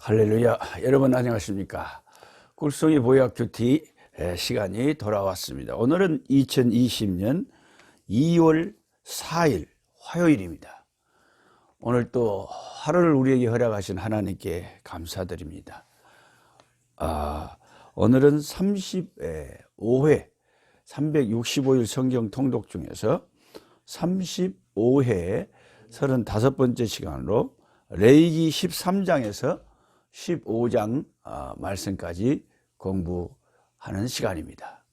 할렐루야. 여러분 안녕하십니까? 꿀송이 보약 큐티 시간이 돌아왔습니다. 오늘은 2020년 2월 4일 화요일입니다. 오늘 또 하루를 우리에게 허락하신 하나님께 감사드립니다. 오늘은 35회 365일 성경 통독 중에서 35회 35번째 시간으로 레위기 13장에서 15장 말씀까지 공부하는 시간입니다.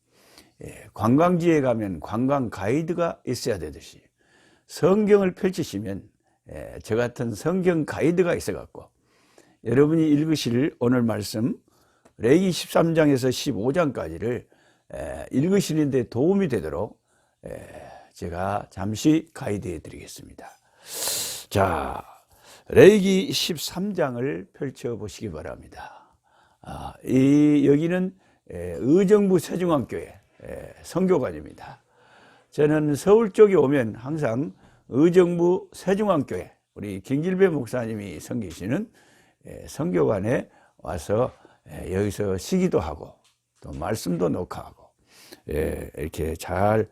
관광지에 가면 관광 가이드가 있어야 되듯이 성경을 펼치시면 저 같은 성경 가이드가 있어 갖고 여러분이 읽으실 오늘 말씀 레위기 13장에서 15장까지를 읽으시는 데 도움이 되도록 제가 잠시 가이드해 드리겠습니다. 자, 레위기 13장을 펼쳐보시기 바랍니다. 여기는 의정부 세중앙교회 선교관입니다. 저는 서울 쪽에 오면 항상 의정부 세중앙교회 우리 김길배 목사님이 섬기시는 선교관에 와서 여기서 시기도 하고 또 말씀도 녹화하고 이렇게 잘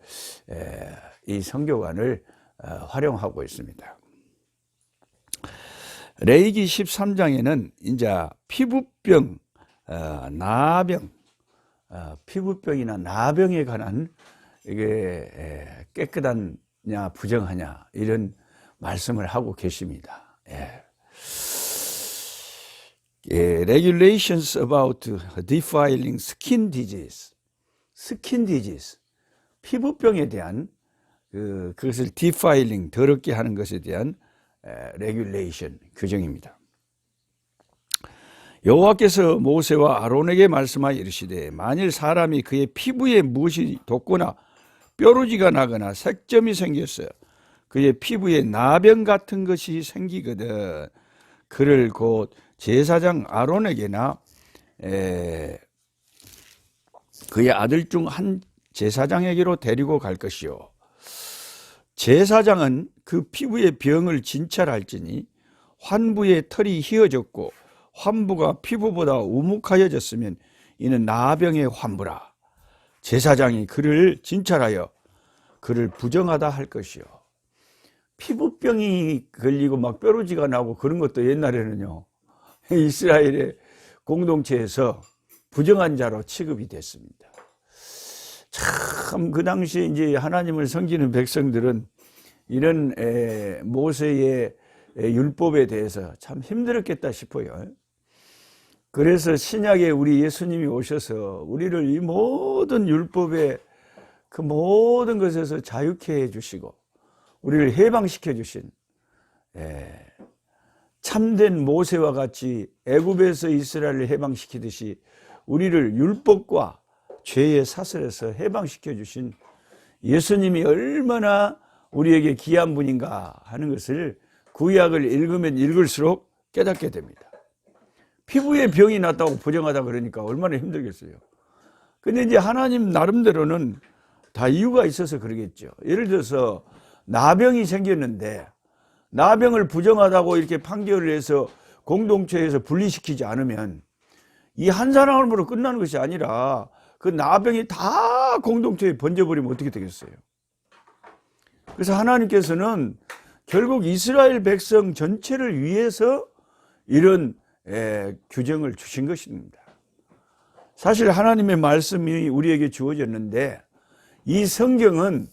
이 선교관을 활용하고 있습니다. 레위기 13장에는 이제 피부병, 나병, 피부병이나 나병에 관한 이게 깨끗하냐 부정하냐 이런 말씀을 하고 계십니다. Regulations about defiling skin disease, skin disease, 피부병에 대한 그것을 defiling 더럽게 하는 것에 대한 레귤레이션 규정입니다. 여호와께서 모세와 아론에게 말씀하여 이르시되 만일 사람이 그의 피부에 무엇이 돋거나 뾰루지가 나거나 색점이 생겼어 그의 피부에 나병 같은 것이 생기거든 그를 곧 제사장 아론에게나 그의 아들 중 한 제사장에게로 데리고 갈 것이요 제사장은 그 피부의 병을 진찰할지니 환부의 털이 휘어졌고 환부가 피부보다 우묵하여졌으면 이는 나병의 환부라. 제사장이 그를 진찰하여 그를 부정하다 할 것이요. 피부병이 걸리고 막 뾰루지가 나고 그런 것도 옛날에는요. 이스라엘의 공동체에서 부정한 자로 취급이 됐습니다. 참 그 당시에 이제 하나님을 섬기는 백성들은 이런 모세의 율법에 대해서 참 힘들었겠다 싶어요. 그래서 신약에 우리 예수님이 오셔서 우리를 이 모든 율법의 그 모든 것에서 자유케 해주시고 우리를 해방시켜 주신 참된 모세와 같이 애굽에서 이스라엘을 해방시키듯이 우리를 율법과 죄의 사슬에서 해방시켜 주신 예수님이 얼마나 우리에게 귀한 분인가 하는 것을 구약을 읽으면 읽을수록 깨닫게 됩니다. 피부에 병이 났다고 부정하다 그러니까 얼마나 힘들겠어요. 근데 이제 하나님 나름대로는 다 이유가 있어서 그러겠죠. 예를 들어서 나병이 생겼는데 나병을 부정하다고 이렇게 판결을 해서 공동체에서 분리시키지 않으면 이 한 사람으로 끝나는 것이 아니라 그 나병이 다 공동체에 번져버리면 어떻게 되겠어요? 그래서 하나님께서는 결국 이스라엘 백성 전체를 위해서 이런 규정을 주신 것입니다. 사실 하나님의 말씀이 우리에게 주어졌는데 이 성경은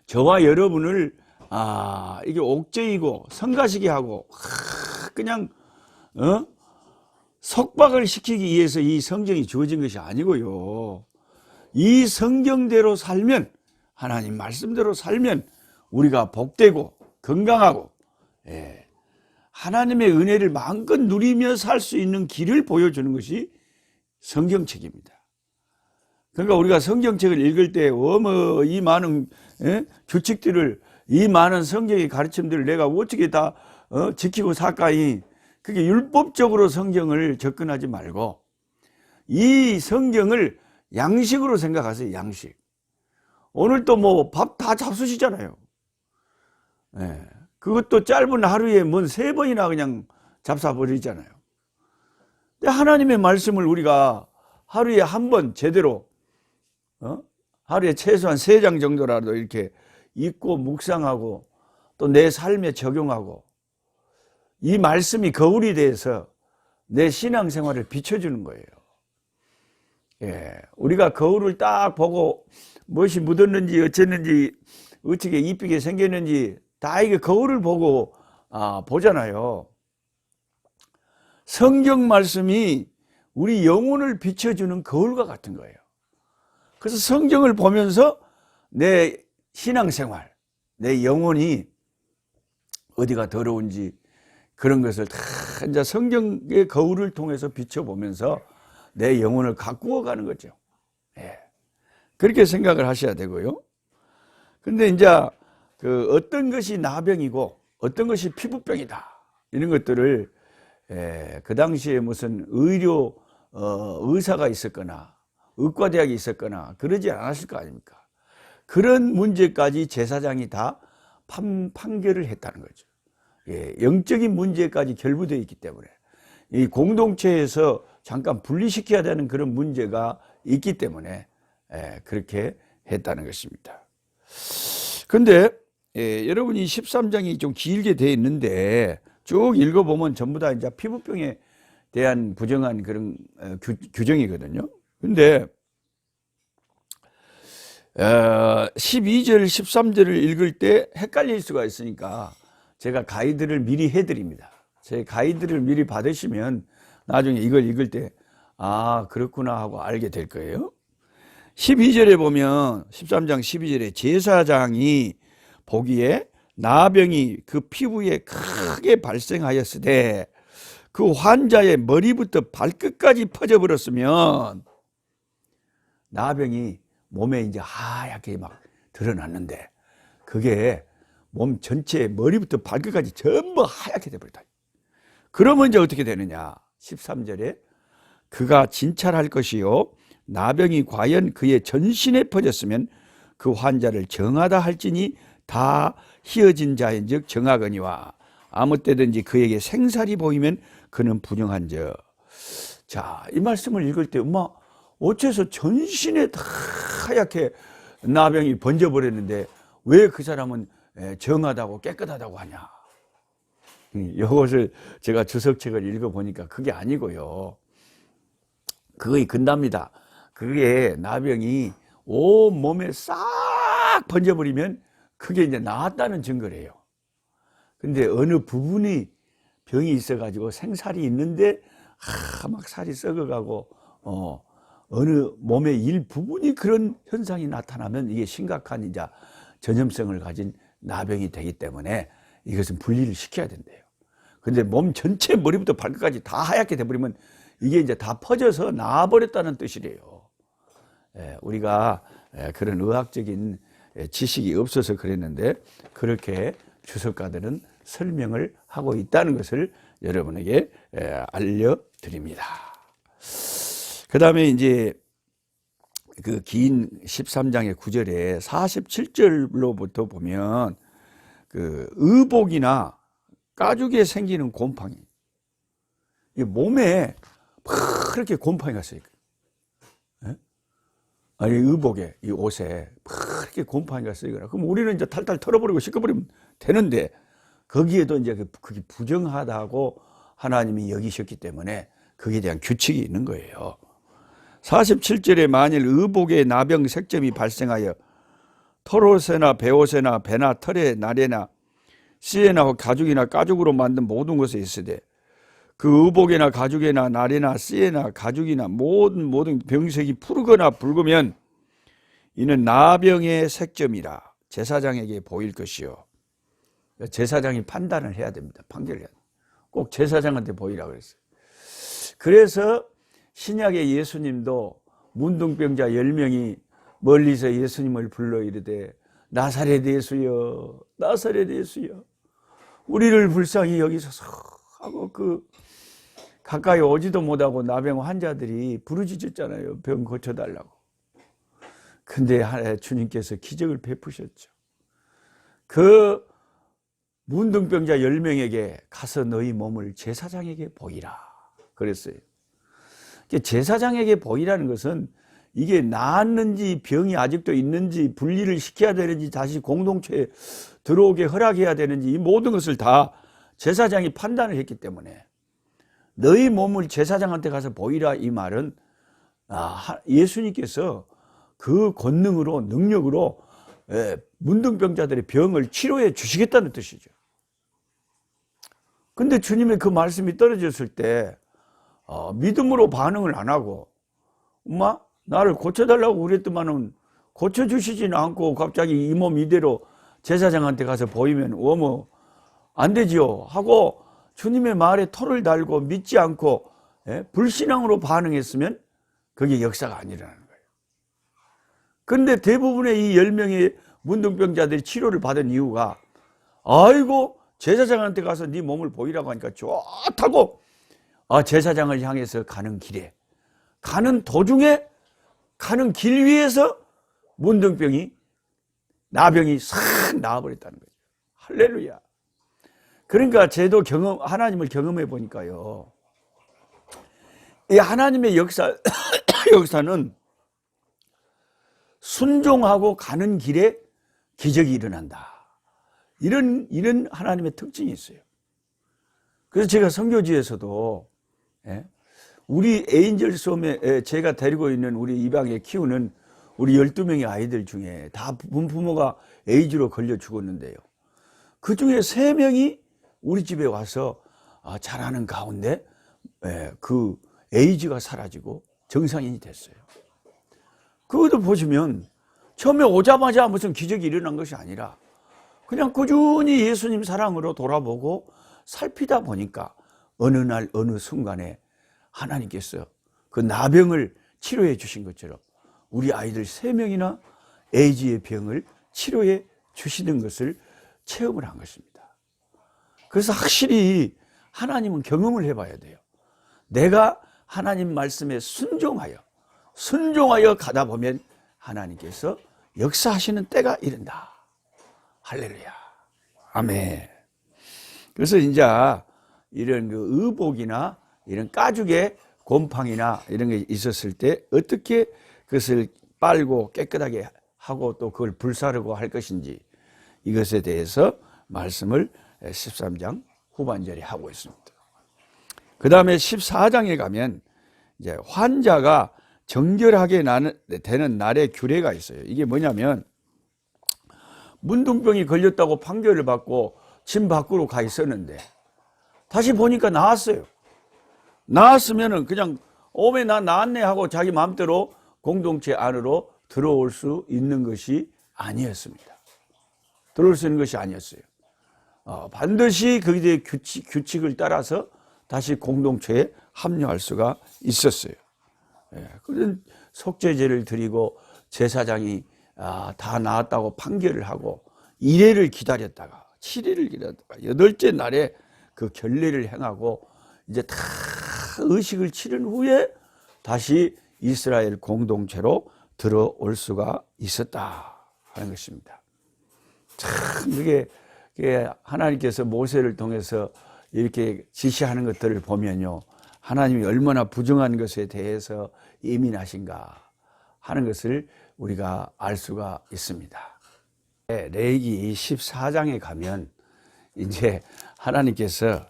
저와 여러분을 이게 옥죄이고 성가시게 하고 그냥 속박을 시키기 위해서 이 성경이 주어진 것이 아니고요. 이 성경대로 살면 하나님 말씀대로 살면 우리가 복되고 건강하고 하나님의 은혜를 마음껏 누리며 살 수 있는 길을 보여주는 것이 성경책입니다. 그러니까 우리가 성경책을 읽을 때 이 많은 규칙들을 이 많은 성경의 가르침들을 내가 어떻게 다 지키고 살까이 그게 율법적으로 성경을 접근하지 말고 이 성경을 양식으로 생각하세요. 양식. 오늘 또 뭐 밥 다 잡수시잖아요. 그것도 짧은 하루에 뭔 3번이나 그냥 잡숴버리잖아요. 하나님의 말씀을 우리가 하루에 한 번 제대로, 하루에 최소한 3장 정도라도 이렇게 읽고 묵상하고 또 내 삶에 적용하고, 이 말씀이 거울이 돼서 내 신앙생활을 비춰주는 거예요. 예, 우리가 거울을 딱 보고 무엇이 묻었는지 어쨌는지 어떻게 이쁘게 생겼는지 다 이게 거울을 보고 보잖아요. 성경 말씀이 우리 영혼을 비춰주는 거울과 같은 거예요. 그래서 성경을 보면서 내 신앙생활, 내 영혼이 어디가 더러운지 그런 것을 다 이제 성경의 거울을 통해서 비춰보면서 내 영혼을 가꾸어 가는 거죠. 예. 그렇게 생각을 하셔야 되고요. 근데 이제 어떤 것이 나병이고 어떤 것이 피부병이다, 이런 것들을 그 당시에 무슨 의사가 있었거나 의과대학이 있었거나 그러지 않았을 거 아닙니까? 그런 문제까지 제사장이 다 판결을 했다는 거죠. 예, 영적인 문제까지 결부되어 있기 때문에 이 공동체에서 잠깐 분리시켜야 되는 그런 문제가 있기 때문에 그렇게 했다는 것입니다. 그런데 여러분이 13장이 좀 길게 되어 있는데 쭉 읽어보면 전부 다 이제 피부병에 대한 부정한 그런 규정이거든요. 근데 12절, 13절을 읽을 때 헷갈릴 수가 있으니까 제가 가이드를 미리 해드립니다. 제 가이드를 미리 받으시면 나중에 이걸 읽을 때 그렇구나 하고 알게 될 거예요. 12절에 보면 13장 12절에 제사장이 보기에 나병이 그 피부에 크게 발생하였으되 그 환자의 머리부터 발끝까지 퍼져버렸으면, 나병이 몸에 이제 하얗게 막 드러났는데 그게 몸 전체에 머리부터 발끝까지 전부 하얗게 돼버렸다. 그러면 이제 어떻게 되느냐? 13절에 그가 진찰할 것이요, 나병이 과연 그의 전신에 퍼졌으면 그 환자를 정하다 할지니 다 희어진 자인즉 정하거니와 아무 때든지 그에게 생살이 보이면 그는 부정한즉. 자, 이 말씀을 읽을 때 어째서 전신에 다 하얗게 나병이 번져버렸는데 왜 그 사람은 정하다고 깨끗하다고 하냐? 이것을 제가 주석책을 읽어보니까 그게 아니고요, 그거의 근답니다. 그게 나병이 온 몸에 싹 번져버리면 그게 이제 나았다는 증거래요. 근데 어느 부분이 병이 있어가지고 생살이 있는데 막 살이 썩어가고 어느 몸의 일부분이 그런 현상이 나타나면 이게 심각한 이제 전염성을 가진 나병이 되기 때문에 이것은 분리를 시켜야 된대요. 근데 몸 전체 머리부터 발끝까지 다 하얗게 돼버리면 이게 이제 다 퍼져서 나아버렸다는 뜻이래요. 우리가 그런 의학적인 지식이 없어서 그랬는데 그렇게 주석가들은 설명을 하고 있다는 것을 여러분에게 알려드립니다. 그 다음에 이제 그 긴 13장의 9절에 47절로부터 보면 그 의복이나 가죽에 생기는 곰팡이, 이 몸에 그렇게 곰팡이가 있어요. 아니, 의복에, 이 옷에 그렇게 곰팡이가 쓰이거나, 그럼 우리는 이제 탈탈 털어버리고 씻어버리면 되는데 거기에도 이제 그게 부정하다고 하나님이 여기셨기 때문에 거기에 대한 규칙이 있는 거예요. 47절에 만일 의복에 나병 색점이 발생하여 털옷에나 베옷에나 배나 털에 나래나 씨에나 가죽이나 가죽으로 만든 모든 것에 있으되 그 의복에나 가죽에나 나래나 씨에나 가죽이나 모든 병색이 푸르거나 붉으면 이는 나병의 색점이라 제사장에게 보일 것이요. 제사장이 판단을 해야 됩니다. 판결을 해야 됩니다. 꼭 제사장한테 보이라고 그랬어요. 그래서 신약의 예수님도 문둥병자 10명이 멀리서 예수님을 불러 이르되 나사렛 예수여, 나사렛 예수여, 우리를 불쌍히 여기소서 하고 가까이 오지도 못하고 나병 환자들이 부르짖었잖아요. 병 고쳐달라고. 근데 주님께서 기적을 베푸셨죠. 그 문둥병자 10명에게 가서 너희 몸을 제사장에게 보이라 그랬어요. 제사장에게 보이라는 것은 이게 나았는지 병이 아직도 있는지 분리를 시켜야 되는지 다시 공동체에 들어오게 허락해야 되는지 이 모든 것을 다 제사장이 판단을 했기 때문에 너희 몸을 제사장한테 가서 보이라 이 말은 예수님께서 그 권능으로 능력으로 문둥병자들의 병을 치료해 주시겠다는 뜻이죠. 근데 주님의 그 말씀이 떨어졌을 때 믿음으로 반응을 안 하고 엄마 나를 고쳐달라고 그랬더만은 고쳐주시지는 않고 갑자기 이 몸 이대로 제사장한테 가서 보이면 어머 안 되지요 하고 주님의 말에 토를 달고 믿지 않고 불신앙으로 반응했으면 그게 역사가 안 일어나는 거예요. 그런데 대부분의 이 10명의 문둥병자들이 치료를 받은 이유가 아이고 제사장한테 가서 네 몸을 보이라고 하니까 좋다고 제사장을 향해서 가는 길에 가는 도중에 가는 길 위에서 문둥병이 나병이 싹 나와버렸다는 거죠. 할렐루야. 그러니까 저도 하나님을 경험해 보니까요. 이 하나님의 역사는 순종하고 가는 길에 기적이 일어난다. 이런 하나님의 특징이 있어요. 그래서 제가 선교지에서도 우리 에인절스홈에 제가 데리고 있는 우리 입양에 키우는 우리 12명의 아이들 중에 다 부모가 에이즈로 걸려 죽었는데요. 그 중에 3명이 우리 집에 와서 자라는 가운데 그 에이즈가 사라지고 정상인이 됐어요. 그것도 보시면 처음에 오자마자 무슨 기적이 일어난 것이 아니라 그냥 꾸준히 예수님 사랑으로 돌아보고 살피다 보니까 어느 날 어느 순간에 하나님께서 그 나병을 치료해 주신 것처럼 우리 아이들 3명이나 에이즈의 병을 치료해 주시는 것을 체험을 한 것입니다. 그래서 확실히 하나님은 경험을 해봐야 돼요. 내가 하나님 말씀에 순종하여 가다 보면 하나님께서 역사하시는 때가 이른다. 할렐루야. 아멘. 그래서 이제 이런 그 의복이나 이런 가죽의 곰팡이나 이런 게 있었을 때 어떻게 그것을 빨고 깨끗하게 하고 또 그걸 불사르고 할 것인지 이것에 대해서 말씀을 13장 후반절에 하고 있습니다. 그 다음에 14장에 가면 이제 환자가 정결하게 되는 날의 규례가 있어요. 이게 뭐냐면 문둥병이 걸렸다고 판결을 받고 집 밖으로 가 있었는데 다시 보니까 나았어요. 나았으면은 그냥 오메 나 나았네 하고 자기 마음대로 공동체 안으로 들어올 수 있는 것이 아니었습니다. 들어올 수 있는 것이 아니었어요. 반드시 거기에 규칙을 따라서 다시 공동체에 합류할 수가 있었어요. 그런 속죄제를 드리고 제사장이 다 나았다고 판결을 하고 1회를 기다렸다가 7일을 기다렸다가 8째 날에 그 결례를 행하고 이제 다 의식을 치른 후에 다시 이스라엘 공동체로 들어올 수가 있었다 하는 것입니다. 참 그게 하나님께서 모세를 통해서 이렇게 지시하는 것들을 보면요, 하나님이 얼마나 부정한 것에 대해서 예민하신가 하는 것을 우리가 알 수가 있습니다. 레위기 14장에 가면 이제 하나님께서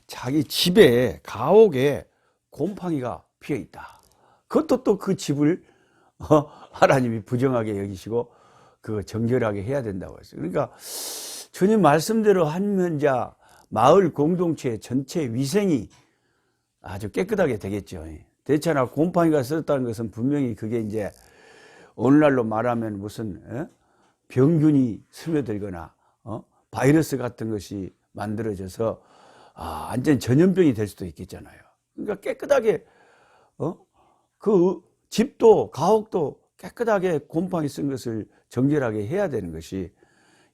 자기 집에 가옥에 곰팡이가 피어 있다. 그것도 또 그 집을 하나님이 부정하게 여기시고 그 정결하게 해야 된다고 했어요. 그러니까 주님 말씀대로 하면 자 마을 공동체 전체 위생이 아주 깨끗하게 되겠죠. 대체나 곰팡이가 썼다는 것은 분명히 그게 이제 오늘날로 말하면 무슨 병균이 스며들거나 바이러스 같은 것이 만들어져서 완전 전염병이 될 수도 있겠잖아요. 그러니까 깨끗하게 그 집도 가옥도 깨끗하게 곰팡이 쓴 것을 정결하게 해야 되는 것이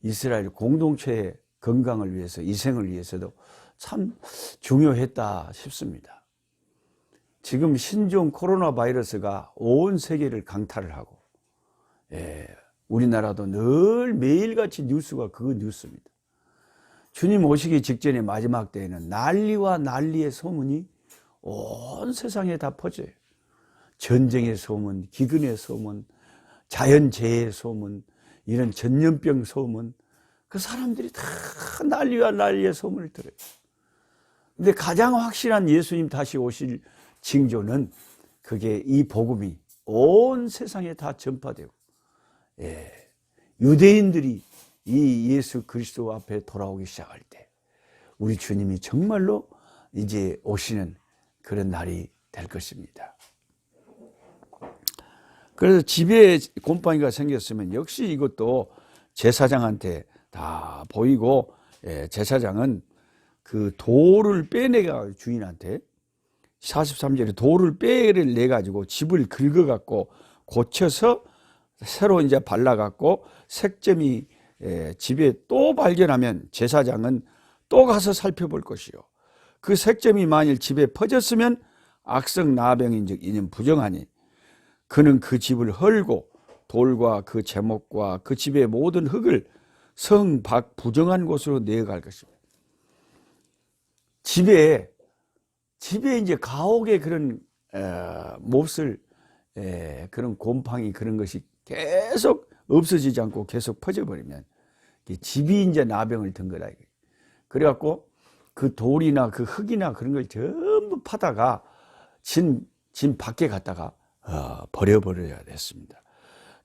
이스라엘 공동체의 건강을 위해서, 위생을 위해서도 참 중요했다 싶습니다. 지금 신종 코로나 바이러스가 온 세계를 강타를 하고, 우리나라도 늘 매일같이 뉴스가 그 뉴스입니다. 주님 오시기 직전의 마지막 때에는 난리와 난리의 소문이 온 세상에 다 퍼져요. 전쟁의 소문, 기근의 소문, 자연재해의 소문, 이런 전염병 소문, 그 사람들이 다 난리와 난리의 소문을 들어요. 근데 가장 확실한 예수님 다시 오실 징조는 그게 이 복음이 온 세상에 다 전파되고, 유대인들이 이 예수 그리스도 앞에 돌아오기 시작할 때 우리 주님이 정말로 이제 오시는 그런 날이 될 것입니다. 그래서 집에 곰팡이가 생겼으면 역시 이것도 제사장한테 다 보이고, 제사장은 그 돌을 빼내가 주인한테 43절에 돌을 빼내가지고 집을 긁어갖고 고쳐서 새로 이제 발라갖고 색점이 집에 또 발견하면 제사장은 또 가서 살펴볼 것이요. 그 색점이 만일 집에 퍼졌으면 악성 나병인즉 이는 부정하니 그는 그 집을 헐고 돌과 그 제목과 그 집의 모든 흙을 성 밖 부정한 곳으로 내어갈 것입니다. 집에 이제 가옥의 그런 몹쓸 그런 곰팡이 그런 것이 계속 없어지지 않고 계속 퍼져버리면 집이 이제 나병을 든 거다. 그래갖고 그 돌이나 그 흙이나 그런 걸 전부 파다가 진 밖에 갔다가 버려버려야 됐습니다.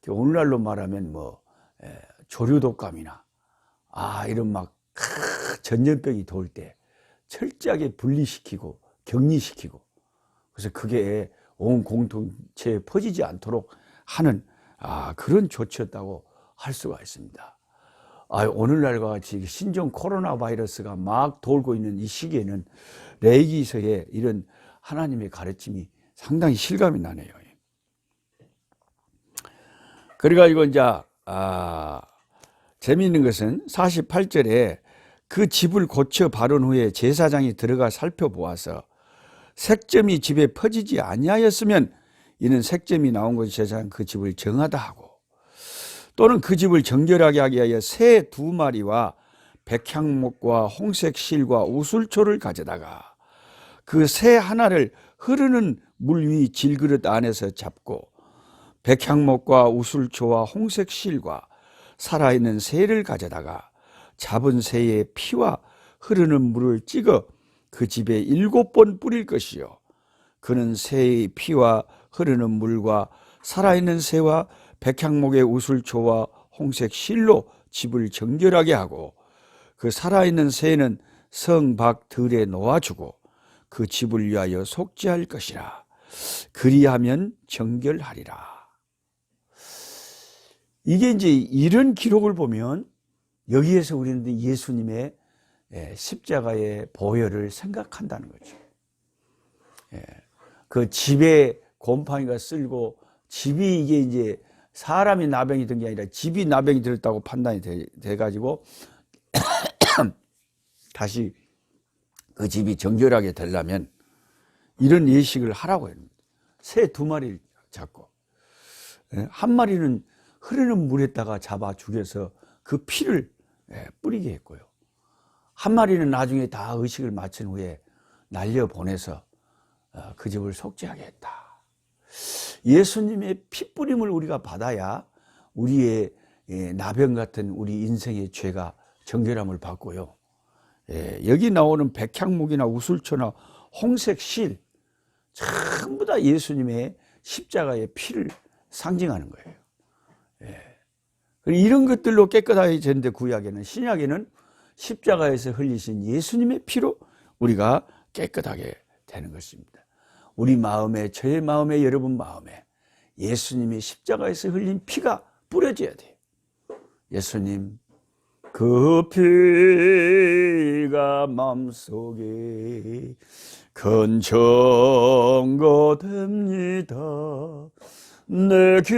오늘날로 말하면 뭐 조류독감이나 이런 막 전염병이 돌 때 철저하게 분리시키고 격리시키고, 그래서 그게 온 공동체에 퍼지지 않도록 하는 그런 조치였다고 할 수가 있습니다. 오늘날과 같이 신종 코로나 바이러스가 막 돌고 있는 이 시기에는 레위기서의 이런 하나님의 가르침이 상당히 실감이 나네요. 그래가지고 이제 재미있는 것은 48절에 그 집을 고쳐 바른 후에 제사장이 들어가 살펴보아서 색점이 집에 퍼지지 아니하였으면 이는 색점이 나온 것이 제사장 그 집을 정하다 하고, 또는 그 집을 정결하게 하기 위하여 새 2마리와 백향목과 홍색 실과 우술초를 가져다가 그 새 하나를 흐르는 물 위 질그릇 안에서 잡고 백향목과 우술초와 홍색 실과 살아있는 새를 가져다가 잡은 새의 피와 흐르는 물을 찍어 그 집에 7번 뿌릴 것이요. 그는 새의 피와 흐르는 물과 살아있는 새와 백향목의 우술초와 홍색 실로 집을 정결하게 하고 그 살아있는 새는 성 밖 들에 놓아주고 그 집을 위하여 속죄할 것이라. 그리하면 정결하리라. 이게 이제 이런 기록을 보면 여기에서 우리는 예수님의 십자가의 보혈을 생각한다는 거죠. 그 집에 곰팡이가 쓸고 집이 이게 이제 사람이 나병이 든 게 아니라 집이 나병이 들었다고 판단이 돼가지고 다시 그 집이 정결하게 되려면 이런 예식을 하라고 합니다. 새 2마리를 잡고 한 마리는 흐르는 물에다가 잡아 죽여서 그 피를 뿌리게 했고요. 한 마리는 나중에 다 의식을 마친 후에 날려보내서 그 집을 속죄하게 했다. 예수님의 피뿌림을 우리가 받아야 우리의 나병 같은 우리 인생의 죄가 정결함을 받고요. 여기 나오는 백향목이나 우술초나 홍색 실 전부 다 예수님의 십자가의 피를 상징하는 거예요. 이런 것들로 깨끗하게 되는데 구약에는, 신약에는 십자가에서 흘리신 예수님의 피로 우리가 깨끗하게 되는 것입니다. 우리 마음에, 저의 마음에, 여러분 마음에 예수님이 십자가에서 흘린 피가 뿌려져야 돼요. 예수님, 그 피가 마음속에 큰 증거 됩니다. 내 기도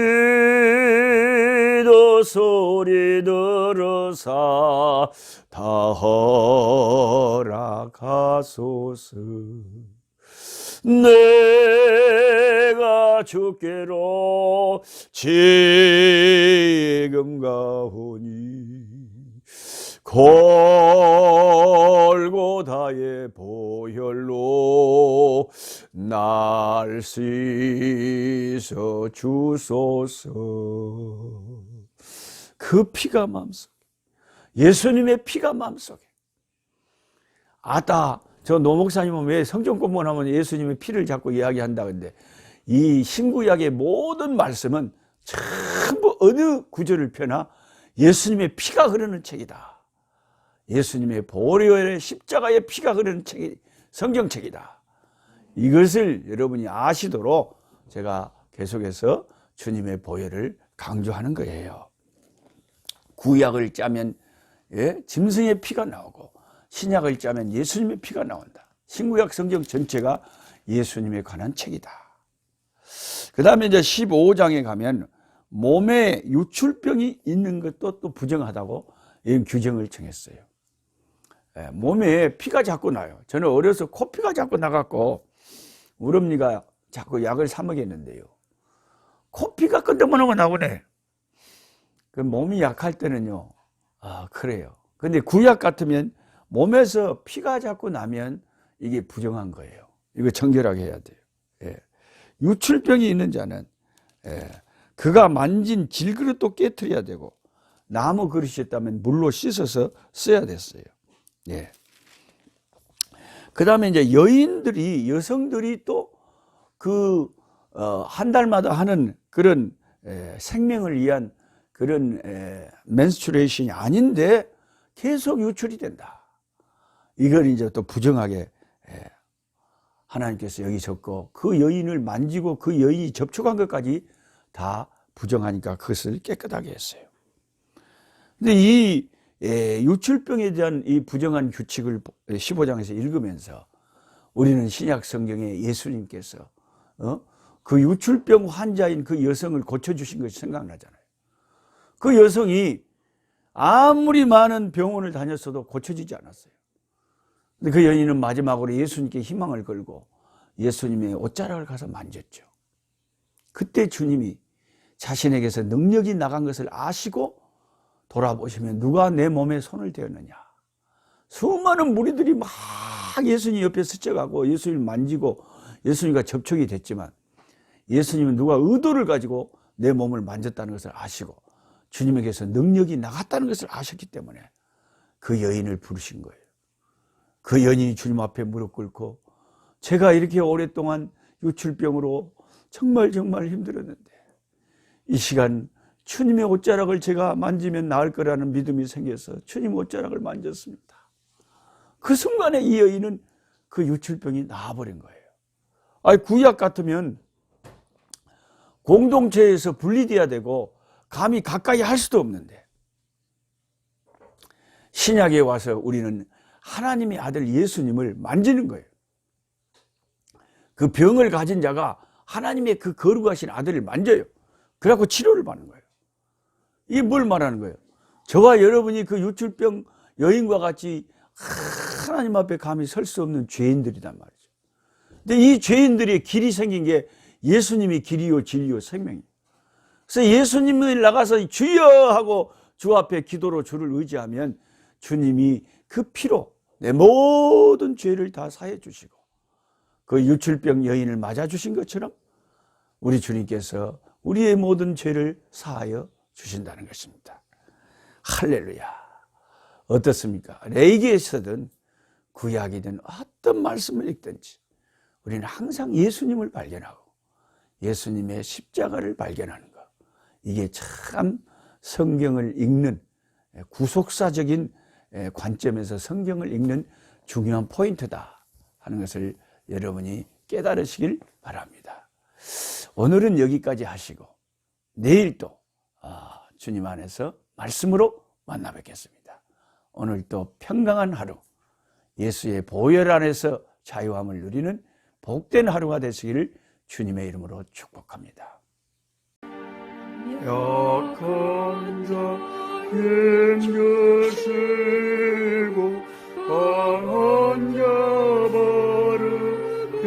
소리 들으사 다 허락하소서. 내가 주께로 지금 가오니 골고다의 보혈로 날 씻으소서. 씻어 주소서. 그 피가 마음속에, 예수님의 피가 마음속에. 저 노목사님은 왜 성경 공부하면 예수님의 피를 자꾸 이야기한다. 근데 이 신구약의 모든 말씀은 전부 어느 구절을 펴나 예수님의 피가 흐르는 책이다. 예수님의 보혈의 십자가의 피가 흐르는 책이 성경책이다. 이것을 여러분이 아시도록 제가 계속해서 주님의 보혈을 강조하는 거예요. 구약을 짜면 짐승의 피가 나오고 신약을 짜면 예수님의 피가 나온다. 신구약 성경 전체가 예수님에 관한 책이다. 그 다음에 이제 15장에 가면 몸에 유출병이 있는 것도 또 부정하다고 규정을 정했어요. 몸에 피가 자꾸 나요. 저는 어려서 코피가 자꾸 나갖고 우리 어머니가 자꾸 약을 사 먹였는데요. 코피가 끈덕만하고 나오네. 그 몸이 약할 때는요. 그래요. 근데 구약 같으면 몸에서 피가 자꾸 나면 이게 부정한 거예요. 이거 정결하게 해야 돼요. 유출병이 있는 자는 그가 만진 질그릇도 깨트려야 되고 나무 그릇이었다면 물로 씻어서 써야 됐어요. 그 다음에 이제 여성들이 또 한 달마다 하는 그런 생명을 위한 그런 menstruation이 아닌데 계속 유출이 된다. 이걸 이제 또 부정하게 하나님께서 여기셨고 그 여인을 만지고 그 여인이 접촉한 것까지 다 부정하니까 그것을 깨끗하게 했어요. 근데 이 유출병에 대한 이 부정한 규칙을 15장에서 읽으면서 우리는 신약 성경에 예수님께서 그 유출병 환자인 그 여성을 고쳐주신 것이 생각나잖아요. 그 여성이 아무리 많은 병원을 다녔어도 고쳐지지 않았어요. 근데 그 여인은 마지막으로 예수님께 희망을 걸고 예수님의 옷자락을 가서 만졌죠. 그때 주님이 자신에게서 능력이 나간 것을 아시고 돌아보시면 누가 내 몸에 손을 대었느냐. 수많은 무리들이 막 예수님 옆에 스쳐가고 예수님을 만지고 예수님과 접촉이 됐지만 예수님은 누가 의도를 가지고 내 몸을 만졌다는 것을 아시고 주님에게서 능력이 나갔다는 것을 아셨기 때문에 그 여인을 부르신 거예요. 그 여인이 주님 앞에 무릎 꿇고 제가 이렇게 오랫동안 유출병으로 정말 힘들었는데 이 시간 주님의 옷자락을 제가 만지면 나을 거라는 믿음이 생겨서 주님 옷자락을 만졌습니다. 그 순간에 이 여인은 그 유출병이 나아버린 거예요. 구약 같으면 공동체에서 분리돼야 되고 감히 가까이 할 수도 없는데 신약에 와서 우리는 하나님의 아들 예수님을 만지는 거예요. 그 병을 가진 자가 하나님의 그 거룩하신 아들을 만져요. 그래갖고 치료를 받는 거예요. 이게 뭘 말하는 거예요? 저와 여러분이 그 유출병 여인과 같이 하나님 앞에 감히 설 수 없는 죄인들이란 말이죠. 근데 이 죄인들의 길이 생긴 게 예수님이 길이요 진리요 생명이에요. 그래서 예수님을 나가서 주여 하고 주 앞에 기도로 주를 의지하면 주님이 그 피로 내 모든 죄를 다 사해 주시고 그 유출병 여인을 맞아 주신 것처럼 우리 주님께서 우리의 모든 죄를 사하여 주신다는 것입니다. 할렐루야. 어떻습니까? 레이기에서든 구약이든 어떤 말씀을 읽든지 우리는 항상 예수님을 발견하고 예수님의 십자가를 발견하는 것. 이게 참 성경을 읽는 구속사적인 관점에서 성경을 읽는 중요한 포인트다 하는 것을 여러분이 깨달으시길 바랍니다. 오늘은 여기까지 하시고 내일 또 주님 안에서 말씀으로 만나 뵙겠습니다. 오늘 또 평강한 하루, 예수의 보혈 안에서 자유함을 누리는 복된 하루가 되시기를 주님의 이름으로 축복합니다. 약한 자 힘주시고 강한 자 바르게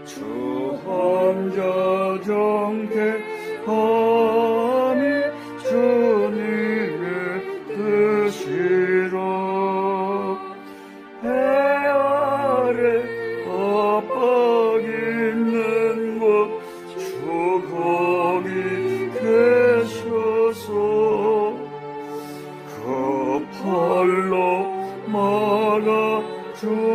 주한 자 정택함이 주님의 뜻이라. 해 아래 압박 있는 곳 주님의